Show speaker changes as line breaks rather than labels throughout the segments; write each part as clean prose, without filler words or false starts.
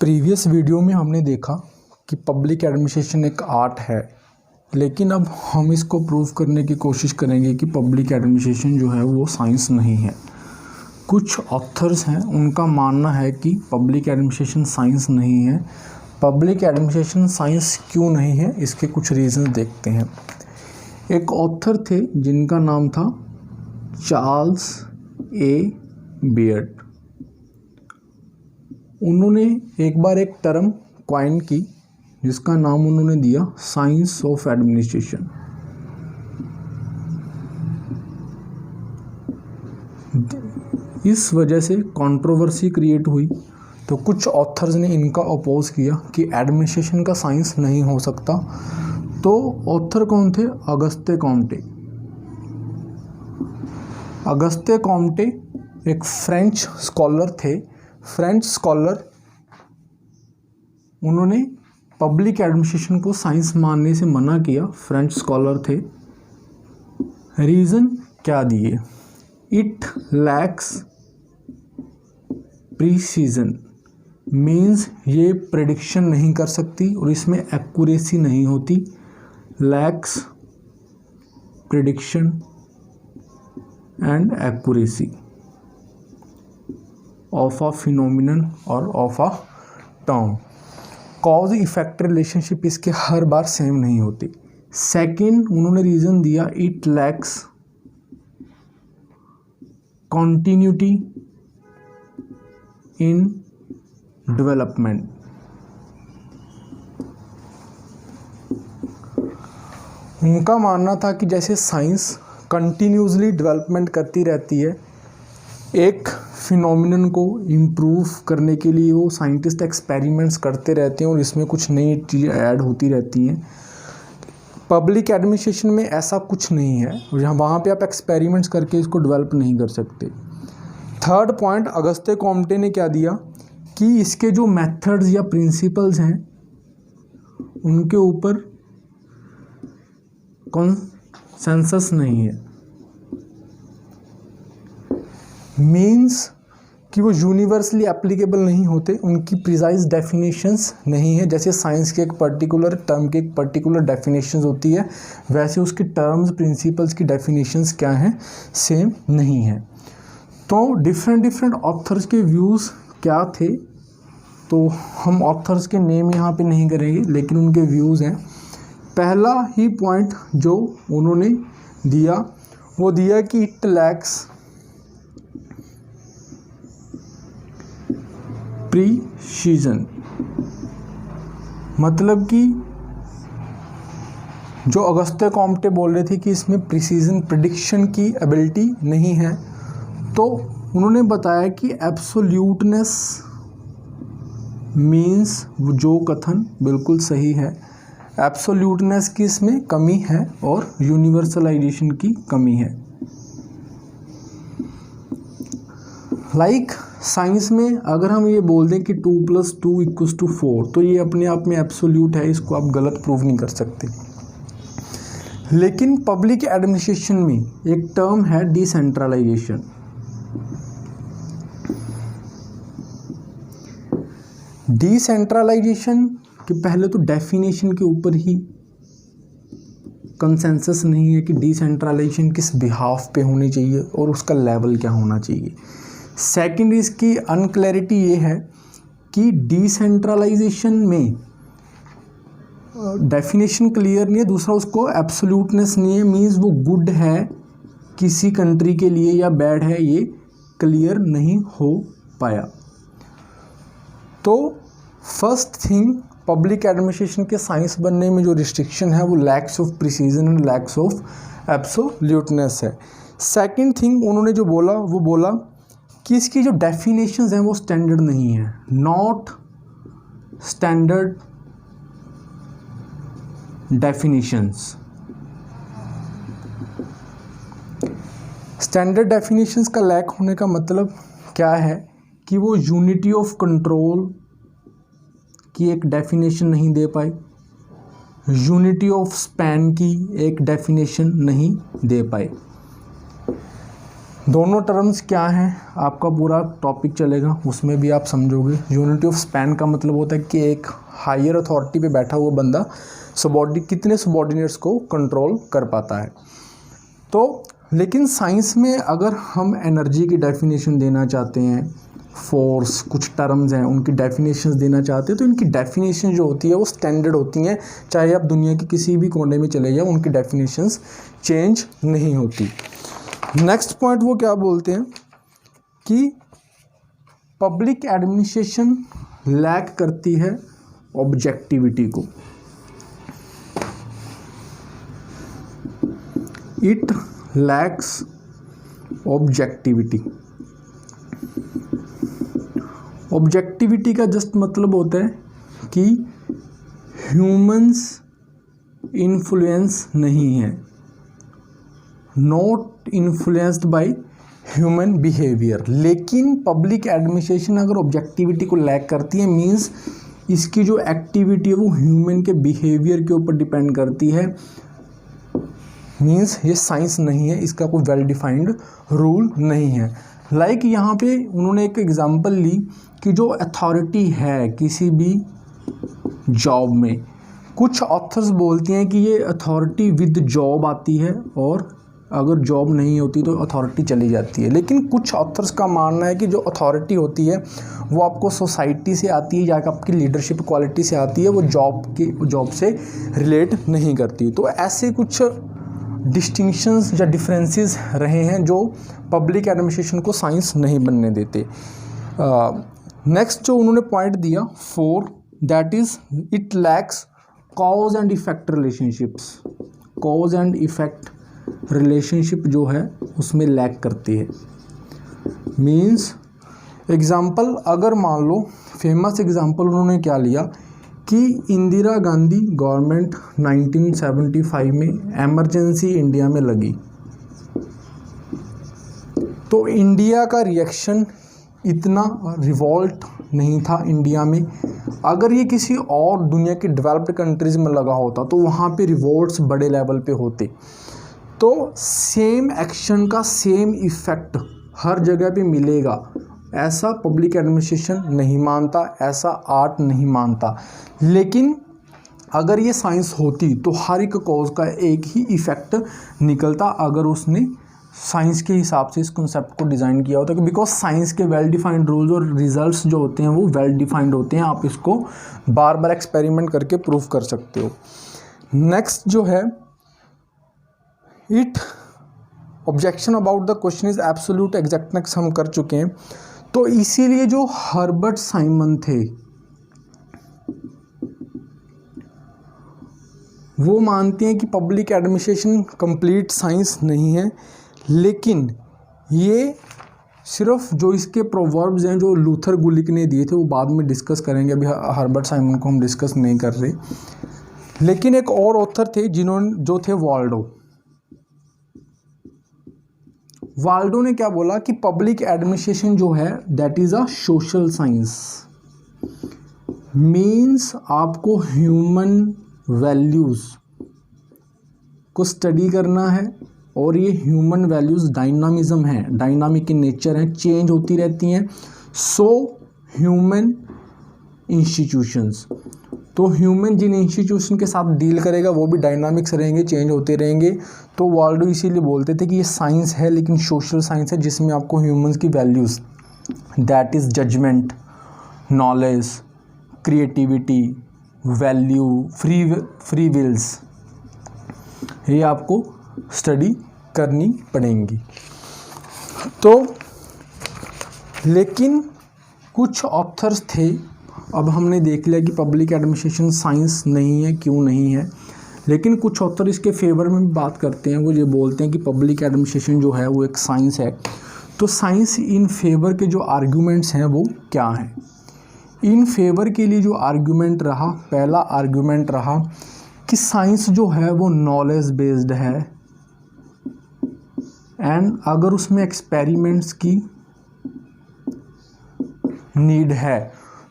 Previous video में हमने देखा कि पब्लिक एडमिनिस्ट्रेशन एक आर्ट है, लेकिन अब हम इसको प्रूव करने की कोशिश करेंगे कि पब्लिक एडमिनिस्ट्रेशन जो है वो साइंस नहीं है। कुछ ऑथर्स हैं, उनका मानना है कि पब्लिक एडमिनिस्ट्रेशन साइंस नहीं है। पब्लिक एडमिनिस्ट्रेशन साइंस क्यों नहीं है, इसके कुछ रीज़न देखते हैं। एक ऑथर थे जिनका नाम था चार्ल्स ए बियर्ड। उन्होंने एक बार एक टर्म कॉइन की जिसका नाम उन्होंने दिया साइंस ऑफ एडमिनिस्ट्रेशन। इस वजह से कंट्रोवर्सी क्रिएट हुई, तो कुछ ऑथर्स ने इनका अपोज किया कि एडमिनिस्ट्रेशन का साइंस नहीं हो सकता। तो ऑथर कौन थे? अगस्ते कॉम्टे। अगस्ते कॉम्टे एक फ्रेंच स्कॉलर थे। फ्रेंच स्कॉलर, उन्होंने पब्लिक एडमिनिस्ट्रेशन को साइंस मानने से मना किया। फ्रेंच स्कॉलर थे। रीज़न क्या दिए? इट लैक्स प्रीसीजन, मीन्स ये प्रेडिक्शन नहीं कर सकती और इसमें एक्यूरेसी नहीं होती। Lacks prediction and accuracy of a phenomenon और of a term. Cause effect relationship इसके हर बार सेम नहीं होती। सेकंड, उन्होंने रीज़न दिया it lacks continuity in development. उनका मानना था कि जैसे साइंस कंटिन्यूसली डेवलपमेंट करती रहती है, एक फिनोमिनन को इम्प्रूव करने के लिए वो साइंटिस्ट एक्सपेरिमेंट्स करते रहते हैं और इसमें कुछ नई चीज़ें ऐड होती रहती हैं। पब्लिक एडमिनिस्ट्रेशन में ऐसा कुछ नहीं है, जहाँ वहाँ पे आप एक्सपेरिमेंट्स करके इसको डेवलप नहीं कर सकते। थर्ड पॉइंट, अगस्ते कॉम्टे ने क्या दिया कि इसके जो मेथड्स या प्रिंसिपल्स हैं उनके ऊपर कंसेंसस नहीं है। मीन्स कि वो यूनिवर्सली एप्लीकेबल नहीं होते, उनकी प्रिसाइज डेफिनेशंस नहीं है। जैसे साइंस के एक पर्टिकुलर टर्म की एक पर्टिकुलर डेफिनेशंस होती है, वैसे उसकी टर्म्स प्रिंसिपल्स की डेफिनेशंस क्या हैं, सेम नहीं है। तो डिफरेंट ऑथर्स के व्यूज़ क्या थे, तो हम ऑथर्स के नेम यहाँ पे नहीं करेंगे, लेकिन उनके व्यूज़ हैं। पहला ही पॉइंट जो उन्होंने दिया वो दिया कि इट लैक्स प्रीसीजन, मतलब कि जो अगस्ते कॉम्टे बोल रहे थे कि इसमें प्रीसीजन प्रेडिक्शन की एबिलिटी नहीं है, तो उन्होंने बताया कि एब्सोल्यूटनेस मीन्स जो कथन बिल्कुल सही है। एब्सोल्यूटनेस की इसमें कमी है और यूनिवर्सलाइजेशन की कमी है। लाइक साइंस में अगर हम ये बोल दें कि 2 + 2 = 4, तो ये अपने आप में एब्सोल्यूट है, इसको आप गलत प्रूव नहीं कर सकते। लेकिन पब्लिक एडमिनिस्ट्रेशन में एक टर्म है डिसेंट्रलाइजेशन। डिसेंट्रलाइजेशन के पहले तो डेफिनेशन के ऊपर ही कंसेंसस नहीं है कि डिसेंट्रलाइजेशन किस बिहाफ पे होनी चाहिए और उसका लेवल क्या होना चाहिए। सेकंड, इसकी अनक्लैरिटी ये है कि डिसेंट्रलाइजेशन में डेफिनेशन क्लियर नहीं है। दूसरा, उसको एब्सोल्यूटनेस नहीं है, मीन्स वो गुड है किसी कंट्री के लिए या बैड है, ये क्लियर नहीं हो पाया। तो फर्स्ट थिंग, पब्लिक एडमिनिस्ट्रेशन के साइंस बनने में जो रिस्ट्रिक्शन है वो lakhs of precision and lakhs of absoluteness है। सेकंड थिंग उन्होंने जो बोला वो बोला कि इसकी जो डेफिनेशंस हैं वो स्टैंडर्ड नहीं है। Not standard definitions. Standard definitions का लैक होने का मतलब क्या है कि वो यूनिटी ऑफ कंट्रोल की एक डेफिनेशन नहीं दे पाए, यूनिटी ऑफ स्पैन की एक डेफिनेशन नहीं दे पाए। दोनों टर्म्स क्या हैं आपका पूरा टॉपिक चलेगा, उसमें भी आप समझोगे। यूनिटी ऑफ स्पैन का मतलब होता है कि एक हायर अथॉरिटी पे बैठा हुआ बंदा कितने सबॉर्डिनेट्स को कंट्रोल कर पाता है। तो लेकिन साइंस में अगर हम एनर्जी की डेफिनेशन देना चाहते हैं, फोर्स, कुछ टर्म्स हैं उनकी डेफिनेशंस देना चाहते हैं, तो इनकी डेफिनेशन जो होती है वो स्टैंडर्ड होती हैं, चाहे आप दुनिया के किसी भी कोने में चले जाओ, उनकी डेफिनेशंस चेंज नहीं होती। नेक्स्ट पॉइंट वो क्या बोलते हैं कि पब्लिक एडमिनिस्ट्रेशन लैक करती है ऑब्जेक्टिविटी को। It lacks objectivity. ऑब्जेक्टिविटी का जस्ट मतलब होता है कि ह्यूमंस इन्फ्लुएंस नहीं है, not influenced by human behaviour. लेकिन पब्लिक एडमिनिस्ट्रेशन अगर ऑब्जेक्टिविटी को लैक करती है, मींस इसकी जो एक्टिविटी है वो ह्यूमन के बिहेवियर के ऊपर डिपेंड करती है, मींस ये साइंस नहीं है, इसका कोई वेल डिफाइंड रूल नहीं है। लाइक यहाँ पे उन्होंने एक एग्जांपल ली कि जो अथॉरिटी है किसी भी जॉब में, कुछ ऑथर्स बोलते हैं कि ये अथॉरिटी विद जॉब आती है और अगर जॉब नहीं होती तो अथॉरिटी चली जाती है। लेकिन कुछ ऑथर्स का मानना है कि जो अथॉरिटी होती है वो आपको सोसाइटी से आती है या आपकी लीडरशिप क्वालिटी से आती है, वो जॉब से रिलेट नहीं करती। तो ऐसे कुछ डिस्टिंक्शंस या डिफरेंसेस रहे हैं जो पब्लिक एडमिनिस्ट्रेशन को साइंस नहीं बनने देते। नेक्स्ट जो उन्होंने पॉइंट दिया 4, that is it lacks cause and effect relationships. Cause and effect relationship जो है उसमें लैक करती है। मीन्स एग्ज़ाम्पल अगर मान लो, फेमस एग्ज़ाम्पल उन्होंने क्या लिया कि इंदिरा गांधी गवर्नमेंट 1975 में एमरजेंसी इंडिया में लगी, तो इंडिया का रिएक्शन इतना रिवॉल्ट नहीं था इंडिया में। अगर ये किसी और दुनिया की डेवलप्ड कंट्रीज़ में लगा होता तो वहाँ पे रिवॉल्ट्स बड़े लेवल पे होते। तो सेम एक्शन का सेम इफ़ेक्ट हर जगह पे मिलेगा, ऐसा पब्लिक एडमिनिस्ट्रेशन नहीं मानता, ऐसा आर्ट नहीं मानता। लेकिन अगर ये साइंस होती तो हर एक कॉज का एक ही इफ़ेक्ट निकलता, अगर उसने साइंस के हिसाब से इस कॉन्सेप्ट को डिज़ाइन किया होता। बिकॉज साइंस के वेल डिफाइंड रूल्स और रिजल्ट्स जो होते हैं वो वेल डिफाइंड होते हैं, आप इसको बार बार एक्सपेरिमेंट करके प्रूव कर सकते हो। नेक्स्ट जो है it objection about the question is absolute exactness हम कर चुके हैं। तो इसीलिए जो हर्बर्ट साइमन थे वो मानते हैं कि पब्लिक एडमिनिस्ट्रेशन कंप्लीट साइंस नहीं है, लेकिन ये सिर्फ जो इसके प्रोवर्ब्स हैं जो लूथर गुलिक ने दिए थे वो बाद में डिस्कस करेंगे, अभी हर्बर्ट साइमन को हम डिस्कस नहीं कर रहे। लेकिन एक और ऑथर थे जो थे वाल्डो ने क्या बोला कि पब्लिक एडमिनिस्ट्रेशन जो है that is a social science. Means आपको ह्यूमन वैल्यूज़ को स्टडी करना है, और ये ह्यूमन वैल्यूज़ डायनामिज्म है, डायनामिक इन नेचर है, चेंज होती रहती हैं। सो ह्यूमन इंस्टीट्यूशंस, तो ह्यूमन जिन इंस्टीट्यूशन के साथ डील करेगा वो भी डायनामिक्स रहेंगे, चेंज होते रहेंगे। तो वाल्डो इसीलिए बोलते थे कि ये साइंस है लेकिन सोशल साइंस है, जिसमें आपको ह्यूमंस की values that is judgement, knowledge, creativity, value, free wills, ये आपको स्टडी करनी पड़ेंगी। तो लेकिन कुछ ऑथर्स थे, अब हमने देख लिया कि पब्लिक एडमिनिस्ट्रेशन साइंस नहीं है, क्यों नहीं है, लेकिन कुछ ऑथर इसके फेवर में भी बात करते हैं। वो ये बोलते हैं कि पब्लिक एडमिनिस्ट्रेशन जो है वो एक साइंस है। तो साइंस इन फेवर के जो आर्ग्यूमेंट्स हैं वो क्या हैं? इन फेवर के लिए जो आर्ग्यूमेंट रहा, पहला आर्ग्यूमेंट रहा कि साइंस जो है वो नॉलेज बेस्ड है, एंड अगर उसमें एक्सपेरिमेंट्स की नीड है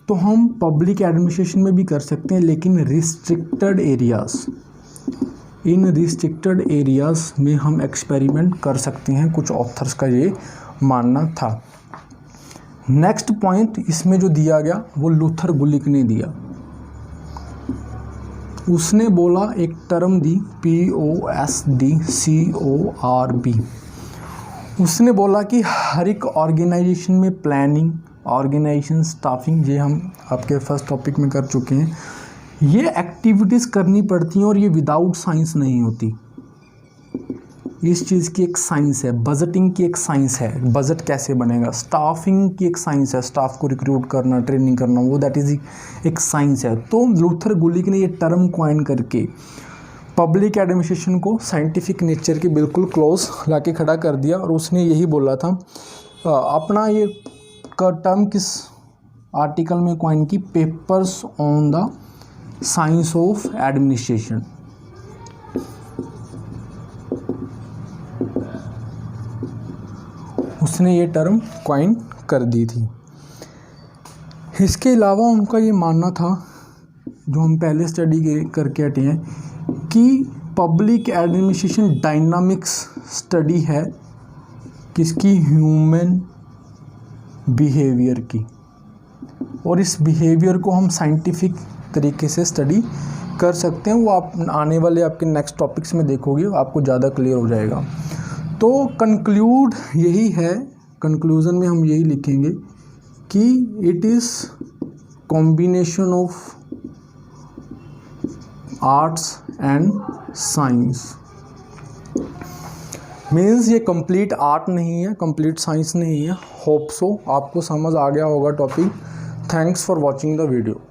तो हम पब्लिक एडमिनिस्ट्रेशन में भी कर सकते हैं, लेकिन रिस्ट्रिक्टेड एरियाज, इन रिस्ट्रिक्टेड एरियाज़ में हम एक्सपेरिमेंट कर सकते हैं, कुछ ऑथर्स का ये मानना था। नेक्स्ट पॉइंट इसमें जो दिया गया वो लूथर गुलिक ने दिया। उसने बोला एक टर्म दी POSDCORB। उसने बोला कि हर एक ऑर्गेनाइजेशन में प्लानिंग, ऑर्गेनाइजेशन, स्टाफिंग, ये हम आपके फर्स्ट टॉपिक में कर चुके हैं, ये एक्टिविटीज़ करनी पड़ती हैं और ये विदाउट साइंस नहीं होती। इस चीज़ की एक साइंस है, बजटिंग की एक साइंस है, बजट कैसे बनेगा, स्टाफिंग की एक साइंस है, स्टाफ को रिक्रूट करना, ट्रेनिंग करना, वो दैट इज़ एक साइंस है। तो लूथर गुलिक ने ये टर्म कॉइन करके पब्लिक एडमिनिस्ट्रेशन को साइंटिफिक नेचर के बिल्कुल क्लोज लाके खड़ा कर दिया और उसने यही बोला था। अपना ये टर्म किस आर्टिकल में कॉइन की, papers on the science of administration. उसने ये टर्म कॉइन कर दी थी। इसके अलावा उनका ये मानना था, जो हम पहले स्टडी करके हटे हैं, कि पब्लिक एडमिनिस्ट्रेशन डायनामिक्स स्टडी है किसकी, ह्यूमन बिहेवियर की, और इस बिहेवियर को हम साइंटिफिक तरीके से स्टडी कर सकते हैं। वो आप आने वाले आपके नेक्स्ट टॉपिक्स में देखोगे, आपको ज़्यादा क्लियर हो जाएगा। तो कंक्लूड यही है, कंक्लूज़न में हम यही लिखेंगे कि it is combination of arts and science. Means ये कंप्लीट आर्ट नहीं है, कंप्लीट साइंस नहीं है। होप सो आपको समझ आ गया होगा topic. Thanks for watching the video.